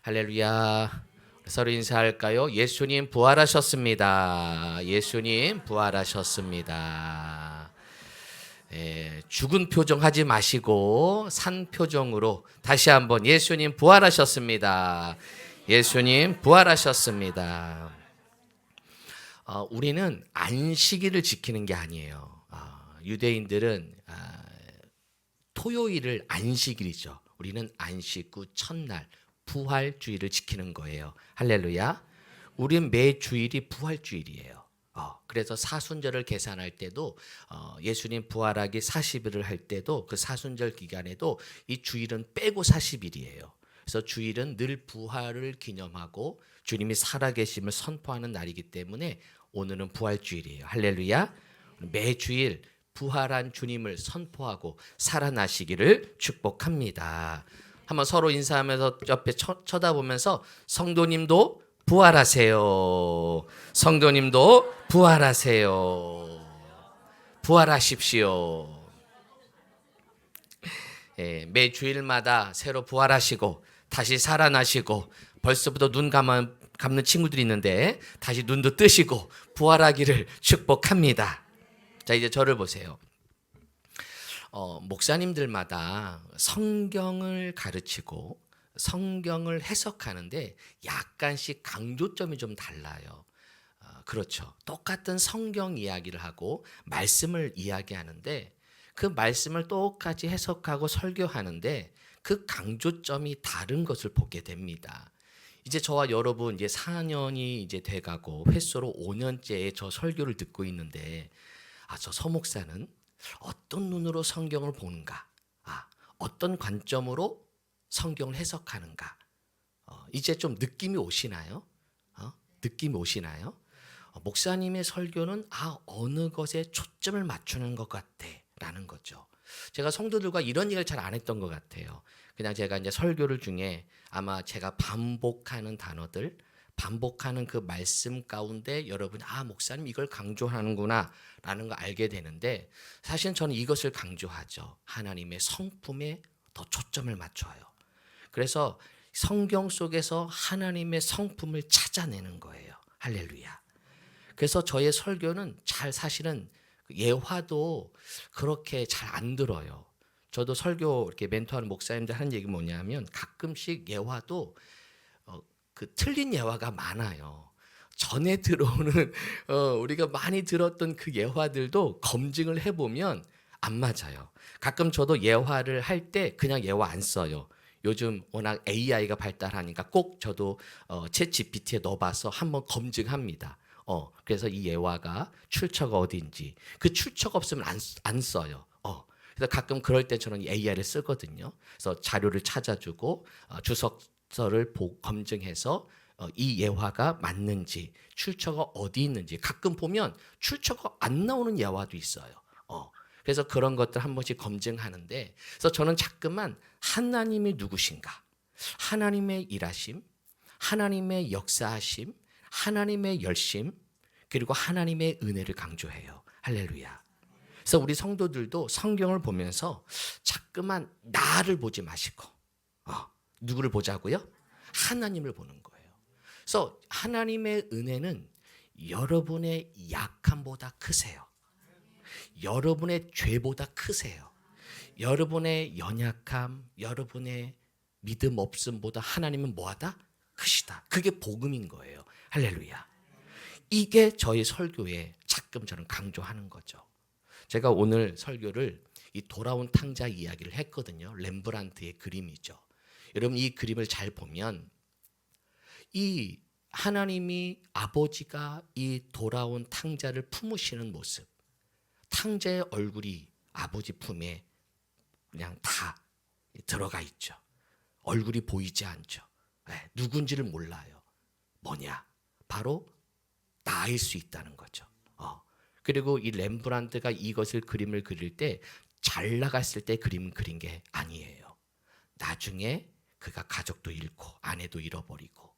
할렐루야. 서로 인사할까요? 예수님 부활하셨습니다. 예수님 부활하셨습니다. 죽은 표정 하지 마시고 산 표정으로 다시 한번 예수님 부활하셨습니다. 예수님 부활하셨습니다. 우리는 안식일을 지키는 게 아니에요. 유대인들은 토요일을 안식일이죠. 우리는 안식 후 첫날 부활주일을 지키는 거예요. 할렐루야. 우린 매 주일이 부활주일이에요. 그래서 사순절을 계산할 때도 예수님 부활하기 40일을 할 때도 그 사순절 기간에도 이 주일은 빼고 40일이에요. 그래서 주일은 늘 부활을 기념하고 주님이 살아계심을 선포하는 날이기 때문에 오늘은 부활주일이에요. 할렐루야. 매 주일 부활한 주님을 선포하고 살아나시기를 축복합니다. 한번 서로 인사하면서 옆에 쳐다보면서 성도님도 부활하세요. 성도님도 부활하세요. 부활하십시오. 매 주일마다 새로 부활하시고 다시 살아나시고 벌써부터 눈 감는 친구들이 있는데 다시 눈도 뜨시고 부활하기를 축복합니다. 자, 이제 저를 보세요. 목사님들마다 성경을 가르치고 성경을 해석하는데 약간씩 강조점이 좀 달라요. 그렇죠. 똑같은 성경 이야기를 하고 말씀을 이야기하는데 그 말씀을 똑같이 해석하고 설교하는데 그 강조점이 다른 것을 보게 됩니다. 이제 저와 여러분 이제 4년이 이제 돼가고 횟수로 5년째에 저 설교를 듣고 있는데 저 서목사는 어떤 눈으로 성경을 보는가? 어떤 관점으로 성경을 해석하는가? 이제 좀 느낌이 오시나요? 느낌이 오시나요? 목사님의 설교는 어느 것에 초점을 맞추는 것 같아라는 거죠. 제가 성도들과 이런 얘기를 잘 안 했던 것 같아요. 그냥 제가 이제 설교를 중에 아마 제가 반복하는 단어들, 반복하는 그 말씀 가운데 여러분이 목사님 이걸 강조하는구나 라는 거 알게 되는데 사실 저는 이것을 강조하죠. 하나님의 성품에 더 초점을 맞춰요. 그래서 성경 속에서 하나님의 성품을 찾아내는 거예요. 할렐루야. 그래서 저의 설교는 사실은 예화도 그렇게 잘 안 들어요. 저도 설교 이렇게 멘토하는 목사님들 하는 얘기 뭐냐면 가끔씩 예화도 그 틀린 예화가 많아요. 전에 들어오는 우리가 많이 들었던 그 예화들도 검증을 해보면 안 맞아요. 가끔 저도 예화를 할 때 그냥 예화 안 써요. 요즘 워낙 AI가 발달하니까 꼭 저도 챗 GPT에 넣어봐서 한번 검증합니다. 그래서 이 예화가 출처가 어디인지 그 출처가 없으면 안 써요. 그래서 가끔 그럴 때 저는 AI를 쓰거든요. 그래서 자료를 찾아주고 주석서를 검증해서 이 예화가 맞는지 출처가 어디 있는지 가끔 보면 출처가 안 나오는 예화도 있어요. 그래서 그런 것들 한 번씩 검증하는데 그래서 저는 자꾸만 하나님이 누구신가? 하나님의 일하심, 하나님의 역사하심, 하나님의 열심, 그리고 하나님의 은혜를 강조해요. 할렐루야. 그래서 우리 성도들도 성경을 보면서 자꾸만 나를 보지 마시고 누구를 보자고요? 하나님을 보는 거예요. 그래서 하나님의 은혜는 여러분의 약함보다 크세요. 여러분의 죄보다 크세요. 여러분의 연약함, 여러분의 믿음 없음보다 하나님은 뭐하다? 크시다. 그게 복음인 거예요. 할렐루야. 이게 저희 설교에 가끔 저는 강조하는 거죠. 제가 오늘 설교를 이 돌아온 탕자 이야기를 했거든요. 렘브란트의 그림이죠. 여러분 이 그림을 잘 보면 이 하나님이 아버지가 이 돌아온 탕자를 품으시는 모습, 탕자의 얼굴이 아버지 품에 그냥 다 들어가 있죠. 얼굴이 보이지 않죠. 누군지를 몰라요. 뭐냐? 바로 나일 수 있다는 거죠. 그리고 이 렘브란트가 이것을 그림을 그릴 때 잘 나갔을 때 그림 그린 게 아니에요. 나중에 그가 가족도 잃고 아내도 잃어버리고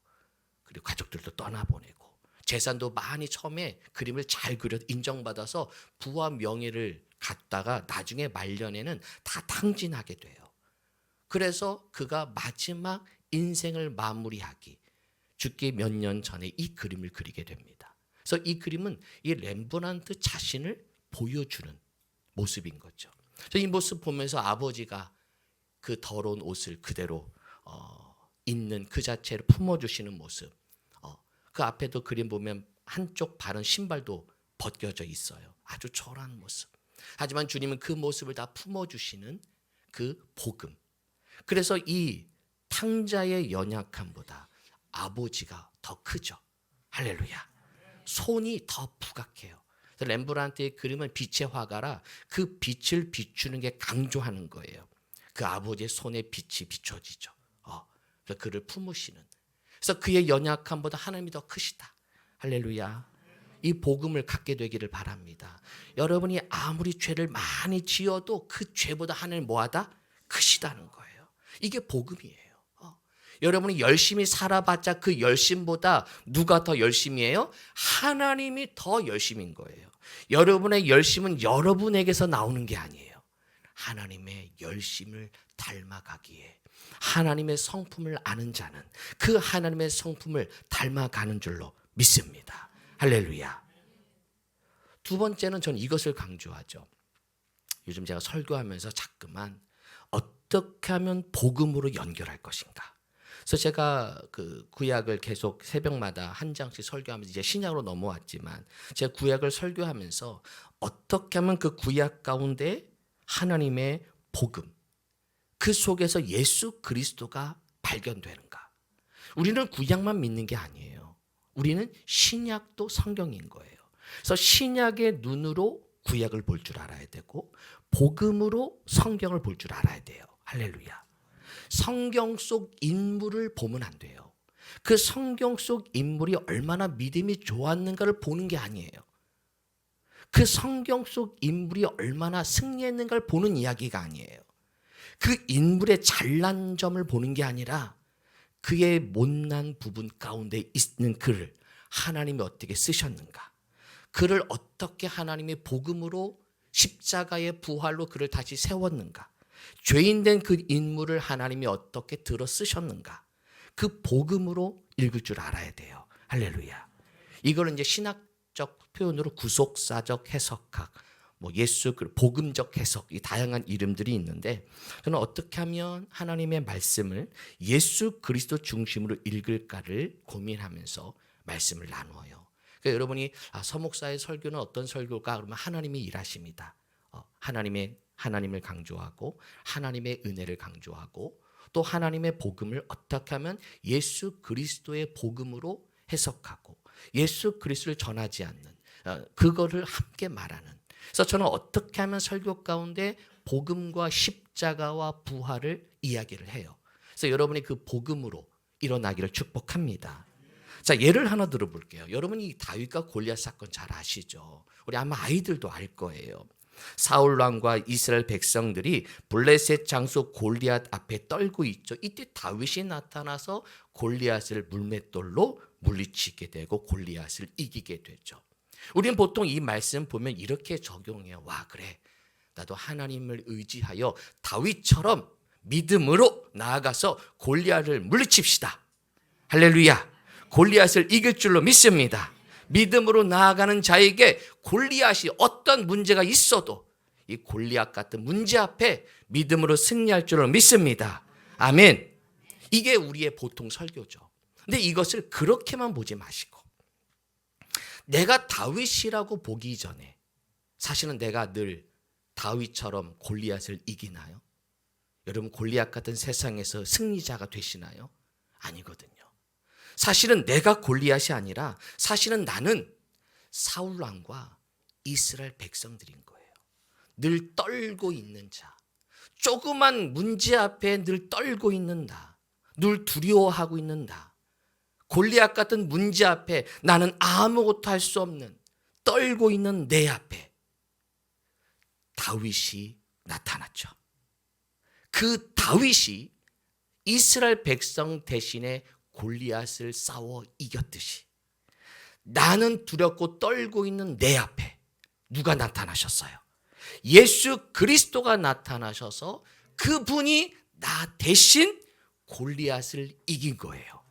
그리고 가족들도 떠나보내고 재산도 많이 처음에 그림을 잘 그려 인정받아서 부와 명예를 갖다가 나중에 말년에는 다 탕진하게 돼요. 그래서 그가 마지막 인생을 마무리하기 죽기 몇 년 전에 이 그림을 그리게 됩니다. 그래서 이 그림은 이 렘브란트 자신을 보여주는 모습인 거죠. 이 모습 보면서 아버지가 그 더러운 옷을 그대로 있는 그 자체를 품어주시는 모습, 그 앞에도 그림 보면 한쪽 발은 신발도 벗겨져 있어요. 아주 초라한 모습. 하지만 주님은 그 모습을 다 품어주시는 그 복음. 그래서 이 탕자의 연약함보다 아버지가 더 크죠. 할렐루야. 손이 더 부각해요. 렘브란트의 그림은 빛의 화가라 그 빛을 비추는 게 강조하는 거예요. 그 아버지의 손에 빛이 비춰지죠. 그래서 그를 품으시는. 그래서 그의 연약함보다 하나님이 더 크시다. 할렐루야. 이 복음을 갖게 되기를 바랍니다. 여러분이 아무리 죄를 많이 지어도 그 죄보다 하나님 뭐하다? 크시다는 거예요. 이게 복음이에요. 여러분이 열심히 살아봤자 그 열심보다 누가 더 열심히 해요? 하나님이 더 열심인 거예요. 여러분의 열심은 여러분에게서 나오는 게 아니에요. 하나님의 열심을 닮아가기에 하나님의 성품을 아는 자는 그 하나님의 성품을 닮아가는 줄로 믿습니다. 할렐루야. 두 번째는 저는 이것을 강조하죠. 요즘 제가 설교하면서 자꾸만 어떻게 하면 복음으로 연결할 것인가. 그래서 제가 그 구약을 계속 새벽마다 한 장씩 설교하면서 이제 신약으로 넘어왔지만 제가 구약을 설교하면서 어떻게 하면 그 구약 가운데 하나님의 복음, 그 속에서 예수 그리스도가 발견되는가. 우리는 구약만 믿는 게 아니에요. 우리는 신약도 성경인 거예요. 그래서 신약의 눈으로 구약을 볼 줄 알아야 되고 복음으로 성경을 볼 줄 알아야 돼요. 할렐루야. 성경 속 인물을 보면 안 돼요. 그 성경 속 인물이 얼마나 믿음이 좋았는가를 보는 게 아니에요. 그 성경 속 인물이 얼마나 승리했는가를 보는 이야기가 아니에요. 그 인물의 잘난 점을 보는 게 아니라 그의 못난 부분 가운데 있는 그를 하나님이 어떻게 쓰셨는가, 그를 어떻게 하나님의 복음으로 십자가의 부활로 그를 다시 세웠는가, 죄인된 그 인물을 하나님이 어떻게 들어 쓰셨는가, 그 복음으로 읽을 줄 알아야 돼요. 할렐루야. 이걸 이제 신학적 표현으로 구속사적 해석학, 예수 복음적 해석, 이 다양한 이름들이 있는데 저는 어떻게 하면 하나님의 말씀을 예수 그리스도 중심으로 읽을까를 고민하면서 말씀을 나누어요. 그러니까 여러분이 서목사의 설교는 어떤 설교일까? 그러면 하나님이 일하십니다. 하나님을 강조하고 하나님의 은혜를 강조하고 또 하나님의 복음을 어떻게 하면 예수 그리스도의 복음으로 해석하고 예수 그리스도를 전하지 않는 그거를 함께 말하는. 그래서 저는 어떻게 하면 설교 가운데 복음과 십자가와 부활을 이야기를 해요. 그래서 여러분이 그 복음으로 일어나기를 축복합니다. 자, 예를 하나 들어볼게요. 여러분이 다윗과 골리앗 사건 잘 아시죠? 우리 아마 아이들도 알 거예요. 사울 왕과 이스라엘 백성들이 블레셋 장수 골리앗 앞에 떨고 있죠. 이때 다윗이 나타나서 골리앗을 물맷돌로 물리치게 되고 골리앗을 이기게 되죠. 우리는 보통 이 말씀 보면 이렇게 적용해요. 와, 그래, 나도 하나님을 의지하여 다윗처럼 믿음으로 나아가서 골리앗을 물리칩시다. 할렐루야. 골리앗을 이길 줄로 믿습니다. 믿음으로 나아가는 자에게 골리앗이 어떤 문제가 있어도 이 골리앗 같은 문제 앞에 믿음으로 승리할 줄로 믿습니다. 아멘. 이게 우리의 보통 설교죠. 근데 이것을 그렇게만 보지 마시고 내가 다윗이라고 보기 전에 사실은 내가 늘 다윗처럼 골리앗을 이기나요? 여러분 골리앗 같은 세상에서 승리자가 되시나요? 아니거든요. 사실은 내가 골리앗이 아니라 사실은 나는 사울 왕과 이스라엘 백성들인 거예요. 늘 떨고 있는 자, 조그만 문제 앞에 늘 떨고 있는 나, 늘 두려워하고 있는 나, 골리앗 같은 문제 앞에 나는 아무것도 할 수 없는 떨고 있는 내 앞에 다윗이 나타났죠. 그 다윗이 이스라엘 백성 대신에 골리앗을 싸워 이겼듯이 나는 두렵고 떨고 있는 내 앞에 누가 나타나셨어요? 예수 그리스도가 나타나셔서 그분이 나 대신 골리앗을 이긴 거예요.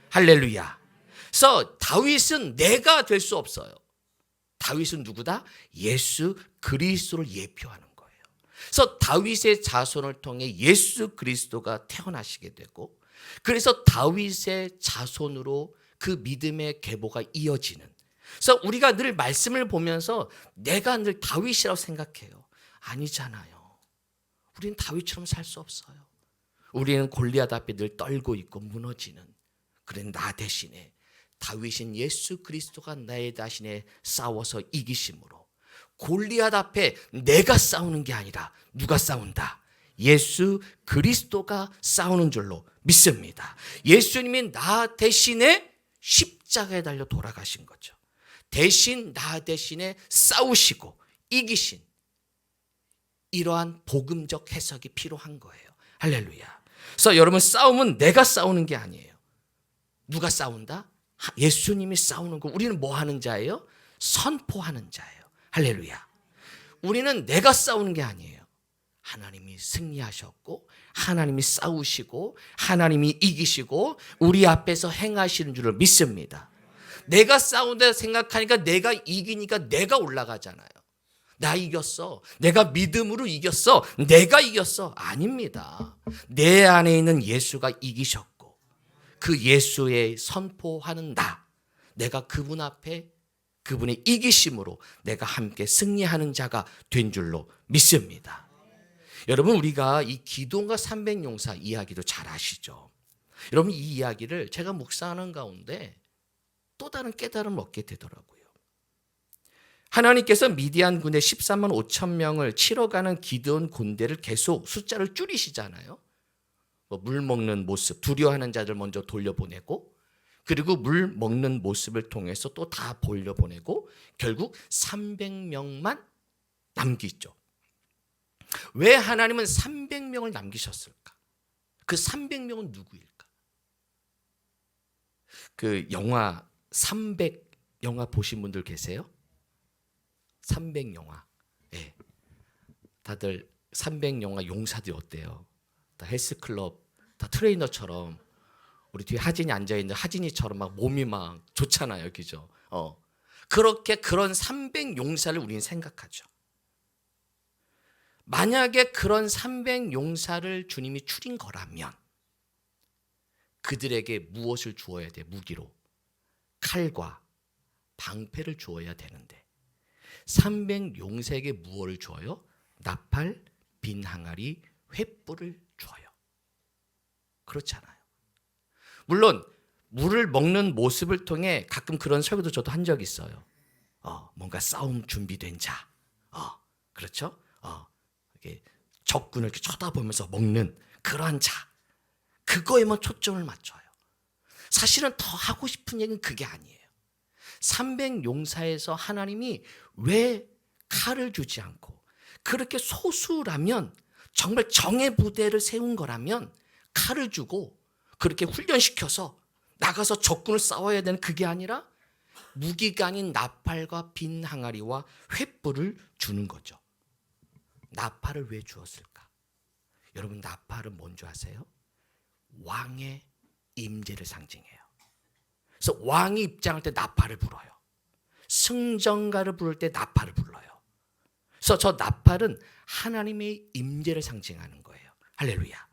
할렐루야. 그래서 다윗은 내가 될 수 없어요. 다윗은 누구다? 예수 그리스도를 예표하는 거예요. 그래서 다윗의 자손을 통해 예수 그리스도가 태어나시게 되고, 그래서 다윗의 자손으로 그 믿음의 계보가 이어지는. 그래서 우리가 늘 말씀을 보면서 내가 늘 다윗이라고 생각해요. 아니잖아요. 우리는 다윗처럼 살 수 없어요. 우리는 골리앗 앞에 늘 떨고 있고 무너지는. 그래, 나 대신에 다윗인 예수 그리스도가 나의 대신에 싸워서 이기심으로, 골리앗 앞에 내가 싸우는 게 아니라 누가 싸운다? 예수 그리스도가 싸우는 줄로 믿습니다. 예수님이 나 대신에 십자가에 달려 돌아가신 거죠. 대신 나 대신에 싸우시고 이기신, 이러한 복음적 해석이 필요한 거예요. 할렐루야. 그래서 여러분, 싸움은 내가 싸우는 게 아니에요. 누가 싸운다? 예수님이 싸우는 거. 우리는 뭐 하는 자예요? 선포하는 자예요. 할렐루야. 우리는 내가 싸우는 게 아니에요. 하나님이 승리하셨고, 하나님이 싸우시고, 하나님이 이기시고 우리 앞에서 행하시는 줄을 믿습니다. 내가 싸운다 생각하니까, 내가 이기니까 내가 올라가잖아요. 나 이겼어. 내가 믿음으로 이겼어. 내가 이겼어. 아닙니다. 내 안에 있는 예수가 이기셨고, 그 예수의 선포하는 나, 내가 그분 앞에 그분의 이기심으로 내가 함께 승리하는 자가 된 줄로 믿습니다. 여러분, 우리가 이 기도원과 300용사 이야기도 잘 아시죠? 여러분, 이 이야기를 제가 묵상하는 가운데 또 다른 깨달음을 얻게 되더라고요. 하나님께서 미디안 군대 13만 5천 명을 치러 가는 기드온 군대를 계속 숫자를 줄이시잖아요. 물 먹는 모습, 두려워하는 자들 먼저 돌려보내고, 그리고 물 먹는 모습을 통해서 또 다 돌려보내고, 결국 300명만 남기죠. 왜 하나님은 300명을 남기셨을까? 그 300명은 누구일까? 그 영화 300 영화 보신 분들 계세요? 300 영화. 네. 다들 300 영화 용사들이 어때요? 다 헬스클럽, 다 트레이너처럼, 우리 뒤에 하진이 앉아있는 하진이처럼 막 몸이 막 좋잖아요. 그죠? 그렇게 그런 300 용사를 우리는 생각하죠. 만약에 그런 300 용사를 주님이 추린 거라면 그들에게 무엇을 주어야 돼? 무기로 칼과 방패를 주어야 되는데 300 용사에게 무엇을 주어요? 나팔, 빈 항아리, 횃불을 줘요. 그렇잖아요. 물론 물을 먹는 모습을 통해 가끔 그런 설교도 저도 한 적이 있어요. 뭔가 싸움 준비된 자, 그렇죠? 이렇게 적군을 이렇게 쳐다보면서 먹는 그러한 자, 그거에만 초점을 맞춰요. 사실은 더 하고 싶은 얘기는 그게 아니에요. 300 용사에서 하나님이 왜 칼을 주지 않고, 그렇게 소수라면, 정말 정예 부대를 세운 거라면 칼을 주고 그렇게 훈련시켜서 나가서 적군을 싸워야 되는, 그게 아니라 무기가 아닌 나팔과 빈 항아리와 횃불을 주는 거죠. 나팔을 왜 주었을까? 여러분, 나팔은 뭔지 아세요? 왕의 임재를 상징해요. 그래서 왕이 입장할 때 나팔을 불어요. 승전가를 부를 때 나팔을 불러요. 그래서 저 나팔은 하나님의 임재를 상징하는 거예요. 할렐루야.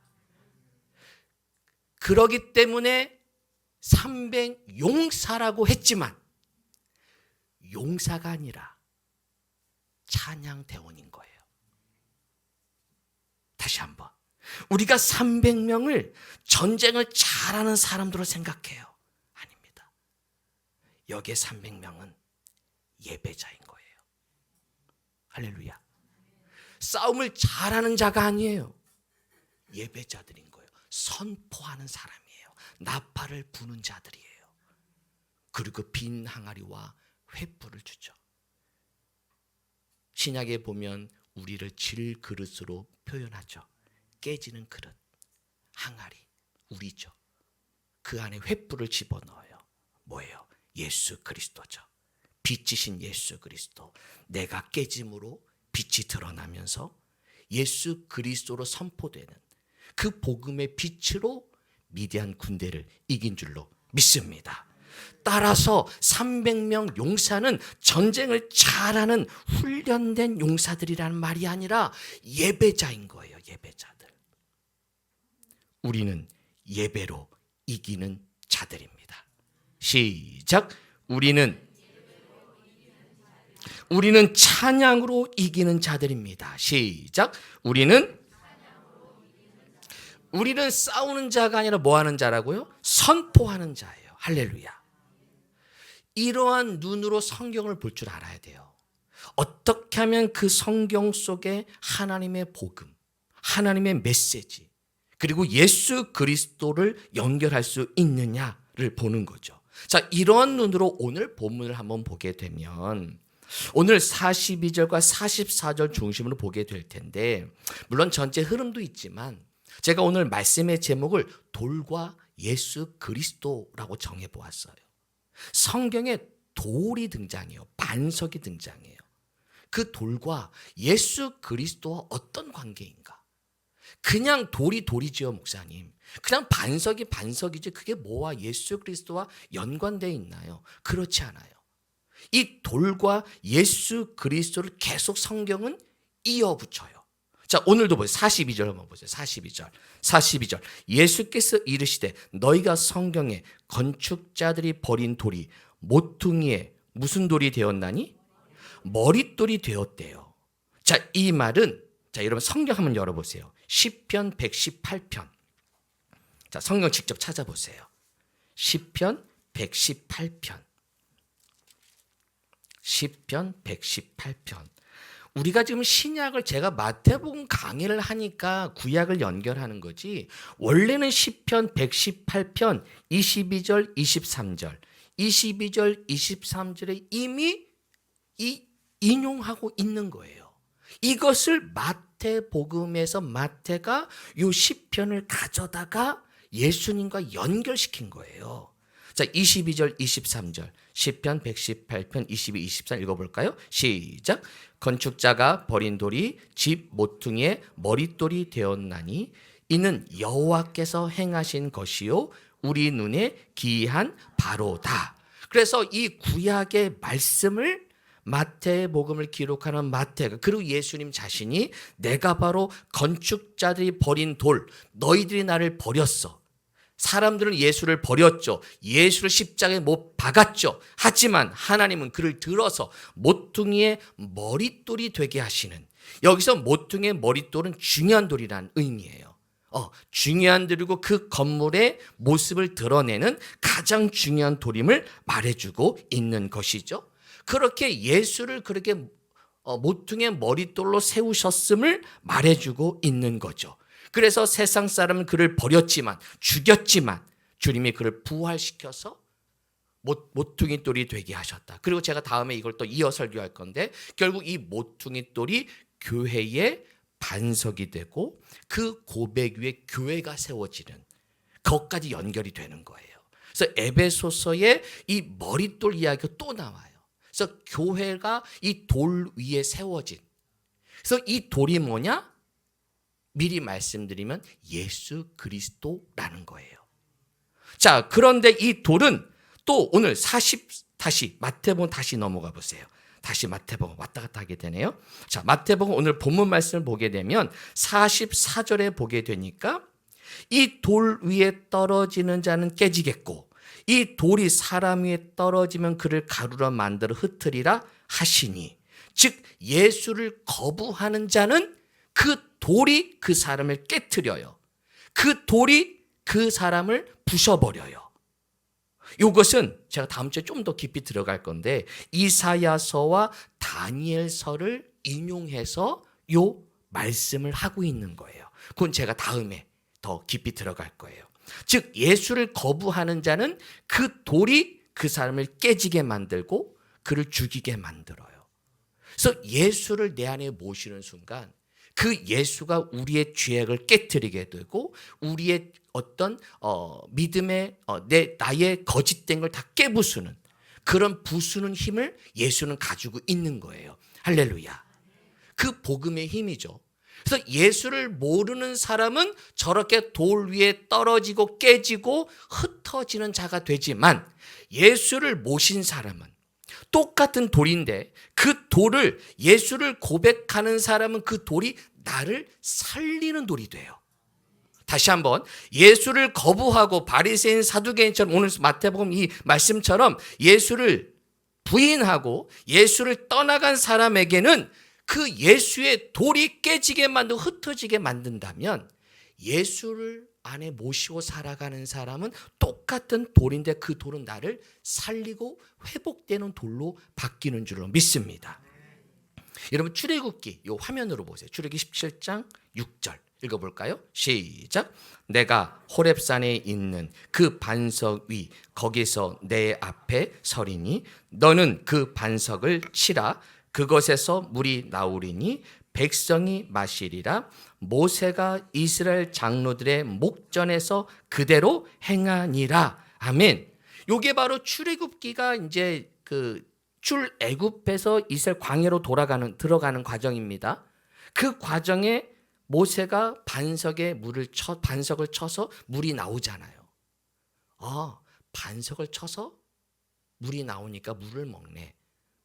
그러기 때문에 300 용사라고 했지만 용사가 아니라 찬양대원인 거예요. 다시 한번, 우리가 300명을 전쟁을 잘하는 사람들로 생각해요. 아닙니다. 여기에 300명은 예배자인 거예요. 할렐루야. 싸움을 잘하는 자가 아니에요. 예배자들인 거예요. 선포하는 사람이에요. 나팔을 부는 자들이에요. 그리고 빈 항아리와 횃불을 주죠. 신약에 보면 우리를 질 그릇으로 표현하죠. 깨지는 그릇, 항아리, 우리죠. 그 안에 횃불을 집어넣어요. 뭐예요? 예수 그리스도죠. 빛이신 예수 그리스도. 내가 깨짐으로 빛이 드러나면서 예수 그리스도로 선포되는 그 복음의 빛으로 미디안 군대를 이긴 줄로 믿습니다. 따라서 300명 용사는 전쟁을 잘하는 훈련된 용사들이라는 말이 아니라 예배자인 거예요. 예배자들. 우리는 예배로 이기는 자들입니다. 시작. 우리는 찬양으로 이기는 자들입니다. 시작. 우리는 싸우는 자가 아니라 뭐 하는 자라고요? 선포하는 자예요. 할렐루야. 이러한 눈으로 성경을 볼 줄 알아야 돼요. 어떻게 하면 그 성경 속에 하나님의 복음, 하나님의 메시지, 그리고 예수 그리스도를 연결할 수 있느냐를 보는 거죠. 자, 이러한 눈으로 오늘 본문을 한번 보게 되면 오늘 42절과 44절 중심으로 보게 될 텐데, 물론 전체 흐름도 있지만 제가 오늘 말씀의 제목을 돌과 예수 그리스도라고 정해보았어요. 성경에 돌이 등장해요. 반석이 등장해요. 그 돌과 예수 그리스도와 어떤 관계인가? 그냥 돌이 돌이지요, 목사님. 그냥 반석이 반석이지 그게 뭐와 예수 그리스도와 연관되어 있나요? 그렇지 않아요. 이 돌과 예수 그리스도를 계속 성경은 이어붙여요. 자, 오늘도 보세요. 42절 한번 보세요. 42절. 예수께서 이르시되 너희가 성경에 건축자들이 버린 돌이 모퉁이에 무슨 돌이 되었나니? 머릿돌이 되었대요. 자, 이 말은, 자, 여러분 성경 한번 열어보세요. 시편 118편. 자, 성경 직접 찾아보세요. 시편 118편. 시편 118편. 우리가 지금 신약을 제가 마태복음 강의를 하니까 구약을 연결하는 거지, 원래는 시편 118편 22절 23절 22절 23절에 이미 인용하고 있는 거예요. 이것을 마태복음에서 마태가 이 시편을 가져다가 예수님과 연결시킨 거예요. 자, 22절 23절 시편 118편 22, 23 읽어볼까요? 시작. 건축자가 버린 돌이 집 모퉁이에 머릿돌이 되었나니 이는 여호와께서 행하신 것이요 우리 눈에 기이한 바로다. 그래서 이 구약의 말씀을 마태복음을 기록하는 마태가, 그리고 예수님 자신이 내가 바로 건축자들이 버린 돌, 너희들이 나를 버렸어. 사람들은 예수를 버렸죠. 예수를 십자가에 못 박았죠. 하지만 하나님은 그를 들어서 모퉁이의 머릿돌이 되게 하시는, 여기서 모퉁이의 머릿돌은 중요한 돌이라는 의미예요. 중요한 돌이고 그 건물의 모습을 드러내는 가장 중요한 돌임을 말해주고 있는 것이죠. 그렇게 예수를 그렇게 모퉁이의 머릿돌로 세우셨음을 말해주고 있는 거죠. 그래서 세상 사람은 그를 버렸지만, 죽였지만 주님이 그를 부활시켜서 모퉁이 돌이 되게 하셨다. 그리고 제가 다음에 이걸 또 이어 설교할 건데, 결국 이 모퉁이 돌이 교회의 반석이 되고 그 고백 위에 교회가 세워지는, 그것까지 연결이 되는 거예요. 그래서 에베소서에 이 머릿돌 이야기가 또 나와요. 그래서 교회가 이 돌 위에 세워진, 그래서 이 돌이 뭐냐? 미리 말씀드리면 예수 그리스도라는 거예요. 자, 그런데 이 돌은 또 오늘 다시 마태복음 다시 넘어가 보세요. 다시 마태복음 왔다 갔다 하게 되네요. 자, 마태복음 오늘 본문 말씀을 보게 되면 44절에 보게 되니까 이 돌 위에 떨어지는 자는 깨지겠고 이 돌이 사람 위에 떨어지면 그를 가루로 만들어 흩으리라 하시니, 즉 예수를 거부하는 자는 그 돌이 그 사람을 깨트려요. 그 돌이 그 사람을 부셔버려요. 이것은 제가 다음 주에 좀 더 깊이 들어갈 건데, 이사야서와 다니엘서를 인용해서 요 말씀을 하고 있는 거예요. 그건 제가 다음에 더 깊이 들어갈 거예요. 즉 예수를 거부하는 자는 그 돌이 그 사람을 깨지게 만들고 그를 죽이게 만들어요. 그래서 예수를 내 안에 모시는 순간 그 예수가 우리의 죄악을 깨트리게 되고 우리의 어떤 믿음의 나의 거짓된 걸 다 깨부수는, 그런 부수는 힘을 예수는 가지고 있는 거예요. 할렐루야. 그 복음의 힘이죠. 그래서 예수를 모르는 사람은 저렇게 돌 위에 떨어지고 깨지고 흩어지는 자가 되지만, 예수를 모신 사람은 똑같은 돌인데 그 돌을, 예수를 고백하는 사람은 그 돌이 나를 살리는 돌이 돼요. 다시 한번, 예수를 거부하고 바리새인 사두개인처럼, 오늘 마태복음 이 말씀처럼 예수를 부인하고 예수를 떠나간 사람에게는 그 예수의 돌이 깨지게 만들고 흩어지게 만든다면, 예수를 안에 모시고 살아가는 사람은 똑같은 돌인데 그 돌은 나를 살리고 회복되는 돌로 바뀌는 줄로 믿습니다. 여러분, 출애굽기 이 화면으로 보세요. 출애굽기 17장 6절 읽어볼까요? 시작. 내가 호렙산에 있는 그 반석 위 거기서 내 앞에 서리니 너는 그 반석을 치라. 그것에서 물이 나오리니 백성이 마시리라. 모세가 이스라엘 장로들의 목전에서 그대로 행하니라. 아멘. 요게 바로 출애굽기가 이제 그 출애굽에서 이스라엘 광야로 들어가는 과정입니다. 그 과정에 모세가 반석을 쳐서 물이 나오잖아요. 반석을 쳐서 물이 나오니까 물을 먹네.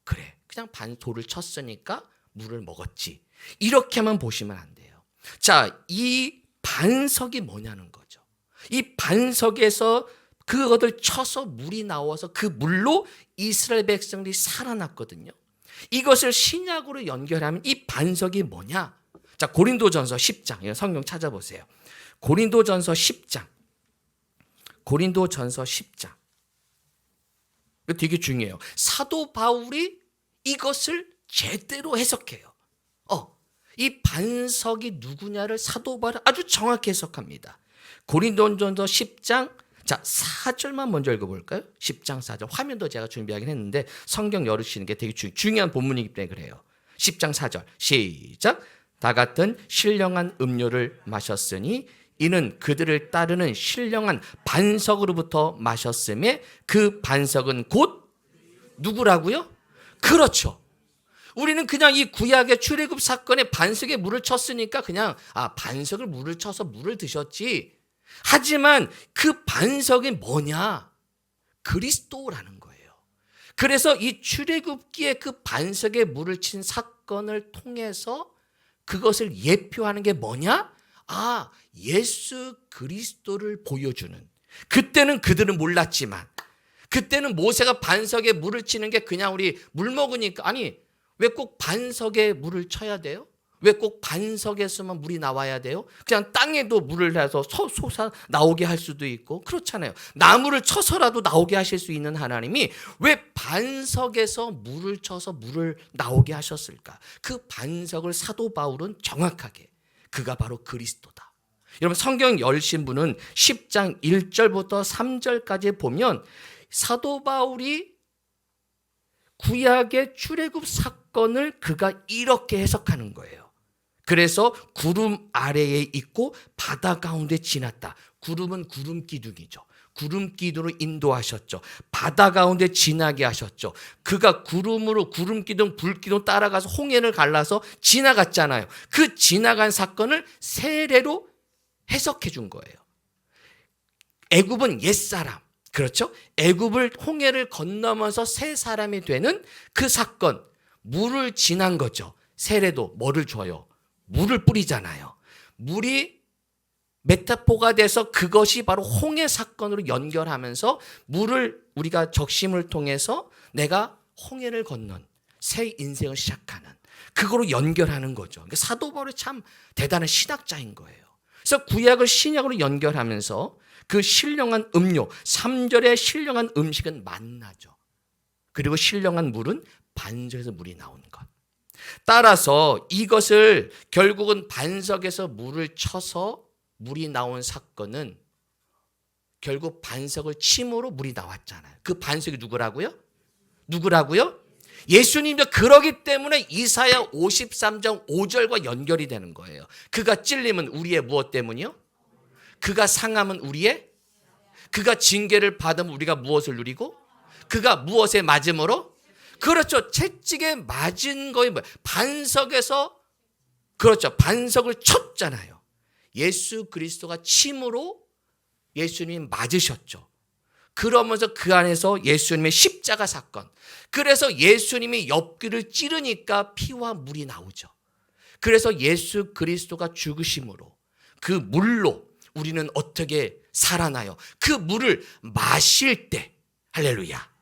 그래, 그냥 돌을 쳤으니까 물을 먹었지. 이렇게만 보시면 안 돼요. 자, 이 반석이 뭐냐는 거죠. 이 반석에서 그것을 쳐서 물이 나와서 그 물로 이스라엘 백성들이 살아났거든요. 이것을 신약으로 연결하면 이 반석이 뭐냐? 자, 고린도전서 10장, 성경 찾아보세요. 고린도전서 10장. 고린도전서 10장. 이거 되게 중요해요. 사도 바울이 이것을 제대로 해석해요. 이 반석이 누구냐를 사도 바울은 아주 정확히 해석합니다. 고린도전서 10장, 자, 4절만 먼저 읽어볼까요? 10장 4절. 화면도 제가 준비하긴 했는데 성경 열으시는 게 되게 중요한 본문이기 때문에 그래요. 10장 4절 시작. 다 같은 신령한 음료를 마셨으니 이는 그들을 따르는 신령한 반석으로부터 마셨음에 그 반석은 곧 누구라고요? 그렇죠. 우리는 그냥 이 구약의 출애굽 사건에 반석에 물을 쳤으니까 그냥 반석을 물을 쳐서 물을 드셨지. 하지만 그 반석이 뭐냐? 그리스도라는 거예요. 그래서 이 출애굽기에 그 반석에 물을 친 사건을 통해서 그것을 예표하는 게 뭐냐? 예수 그리스도를 보여주는. 그때는 그들은 몰랐지만, 그때는 모세가 반석에 물을 치는 게 그냥 우리 물 먹으니까, 왜 꼭 반석에 물을 쳐야 돼요? 왜 꼭 반석에서만 물이 나와야 돼요? 그냥 땅에도 물을 해서 솟아 나오게 할 수도 있고 그렇잖아요. 나무를 쳐서라도 나오게 하실 수 있는 하나님이 왜 반석에서 물을 쳐서 물을 나오게 하셨을까? 그 반석을 사도 바울은 정확하게, 그가 바로 그리스도다. 여러분, 성경 열신 분은 10장 1절부터 3절까지 보면 사도 바울이 구약의 출애굽 사건을 그가 이렇게 해석하는 거예요. 그래서 구름 아래에 있고 바다 가운데 지났다. 구름은 구름 기둥이죠. 구름 기둥으로 인도하셨죠. 바다 가운데 지나게 하셨죠. 그가 구름 기둥, 불 기둥 따라가서 홍해를 갈라서 지나갔잖아요. 그 지나간 사건을 세례로 해석해 준 거예요. 애굽은 옛사람, 그렇죠? 애굽을 홍해를 건너면서 새 사람이 되는 그 사건, 물을 지난 거죠. 세례도 뭐를 줘요? 물을 뿌리잖아요. 물이 메타포가 돼서 그것이 바로 홍해 사건으로 연결하면서 물을 우리가 적심을 통해서 내가 홍해를 건넌 새 인생을 시작하는, 그거로 연결하는 거죠. 그러니까 사도 바울이 참 대단한 신학자인 거예요. 그래서 구약을 신약으로 연결하면서 그 신령한 음료, 3절의 신령한 음식은 만나죠. 그리고 신령한 물은 반석에서 물이 나오는 것. 따라서 이것을 결국은 반석에서 물을 쳐서 물이 나온 사건은 결국 반석을 침으로 물이 나왔잖아요. 그 반석이 누구라고요? 예수님도. 그러기 때문에 이사야 53장 5절과 연결이 되는 거예요. 그가 찔림은 우리의 무엇 때문이요? 그가 상함은 우리의, 그가 징계를 받으면 우리가 무엇을 누리고, 그가 무엇에 맞음으로, 그렇죠, 채찍에 맞은 거에 반석에서 그렇죠. 반석을 쳤잖아요. 예수 그리스도가 침으로 예수님이 맞으셨죠. 그러면서 그 안에서 예수님의 십자가 사건. 그래서 예수님이 옆귀를 찌르니까 피와 물이 나오죠. 그래서 예수 그리스도가 죽으심으로 그 물로 우리는 어떻게 살아나요? 그 물을 마실 때 할렐루야.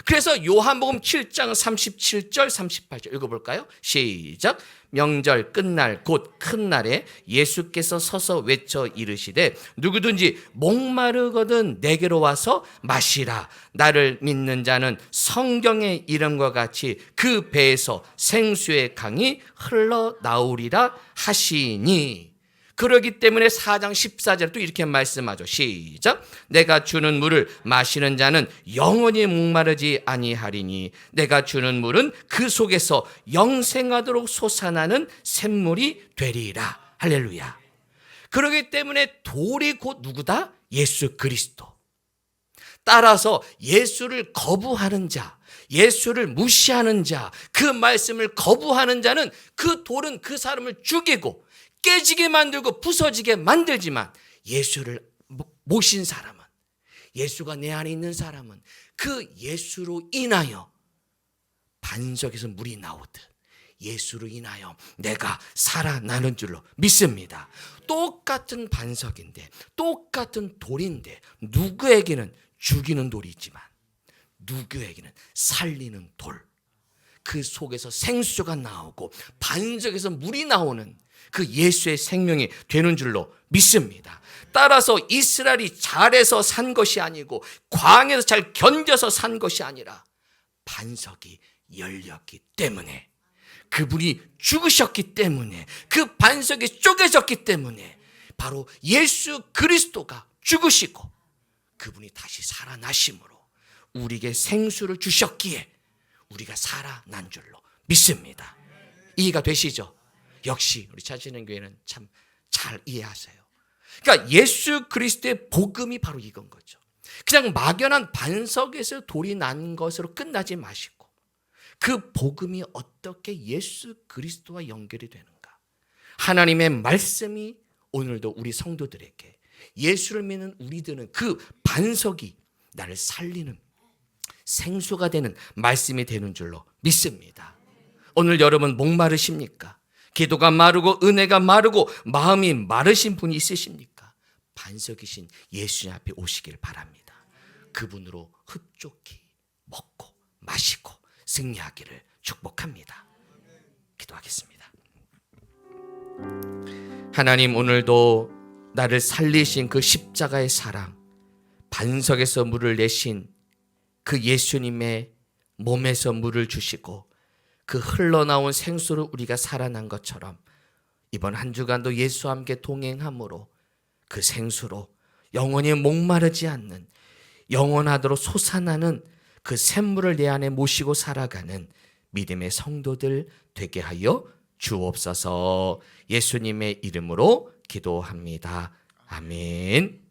그래서 요한복음 7장 37절 38절 읽어볼까요? 시작. 명절 끝날 곧 큰 날에 예수께서 서서 외쳐 이르시되 누구든지 목마르거든 내게로 와서 마시라. 나를 믿는 자는 성경의 이름과 같이 그 배에서 생수의 강이 흘러나오리라 하시니. 그러기 때문에 4장 14절 또 이렇게 말씀하죠. 시작. 내가 주는 물을 마시는 자는 영원히 목마르지 아니하리니 내가 주는 물은 그 속에서 영생하도록 솟아나는 샘물이 되리라. 할렐루야. 그러기 때문에 돌이 곧 누구다? 예수 그리스도. 따라서 예수를 거부하는 자, 예수를 무시하는 자, 그 말씀을 거부하는 자는 그 돌은 그 사람을 죽이고 깨지게 만들고 부서지게 만들지만 예수를 모신 사람은, 예수가 내 안에 있는 사람은 그 예수로 인하여 반석에서 물이 나오듯 예수로 인하여 내가 살아나는 줄로 믿습니다. 똑같은 반석인데 똑같은 돌인데 누구에게는 죽이는 돌이 있지만 누구에게는 살리는 돌, 그 속에서 생수가 나오고 반석에서 물이 나오는 그 예수의 생명이 되는 줄로 믿습니다. 따라서 이스라엘이 잘해서 산 것이 아니고 광야에서 잘 견뎌서 산 것이 아니라 반석이 열렸기 때문에, 그분이 죽으셨기 때문에, 그 반석이 쪼개졌기 때문에 바로 예수 그리스도가 죽으시고 그분이 다시 살아나심으로 우리에게 생수를 주셨기에 우리가 살아난 줄로 믿습니다. 이해가 되시죠? 역시 우리 차시는 교회는 참 잘 이해하세요. 그러니까 예수 그리스도의 복음이 바로 이건 거죠. 그냥 막연한 반석에서 돌이 난 것으로 끝나지 마시고 그 복음이 어떻게 예수 그리스도와 연결이 되는가. 하나님의 말씀이 오늘도 우리 성도들에게, 예수를 믿는 우리들은 그 반석이 나를 살리는 생수가 되는 말씀이 되는 줄로 믿습니다. 오늘 여러분 목마르십니까? 기도가 마르고 은혜가 마르고 마음이 마르신 분이 있으십니까? 반석이신 예수님 앞에 오시길 바랍니다. 그분으로 흡족히 먹고 마시고 승리하기를 축복합니다. 기도하겠습니다. 하나님, 오늘도 나를 살리신 그 십자가의 사랑, 반석에서 물을 내신 그 예수님의 몸에서 물을 주시고 그 흘러나온 생수로 우리가 살아난 것처럼 이번 한 주간도 예수와 함께 동행함으로 그 생수로 영원히 목마르지 않는, 영원하도록 솟아나는 그 샘물을 내 안에 모시고 살아가는 믿음의 성도들 되게 하여 주옵소서. 예수님의 이름으로 기도합니다. 아멘.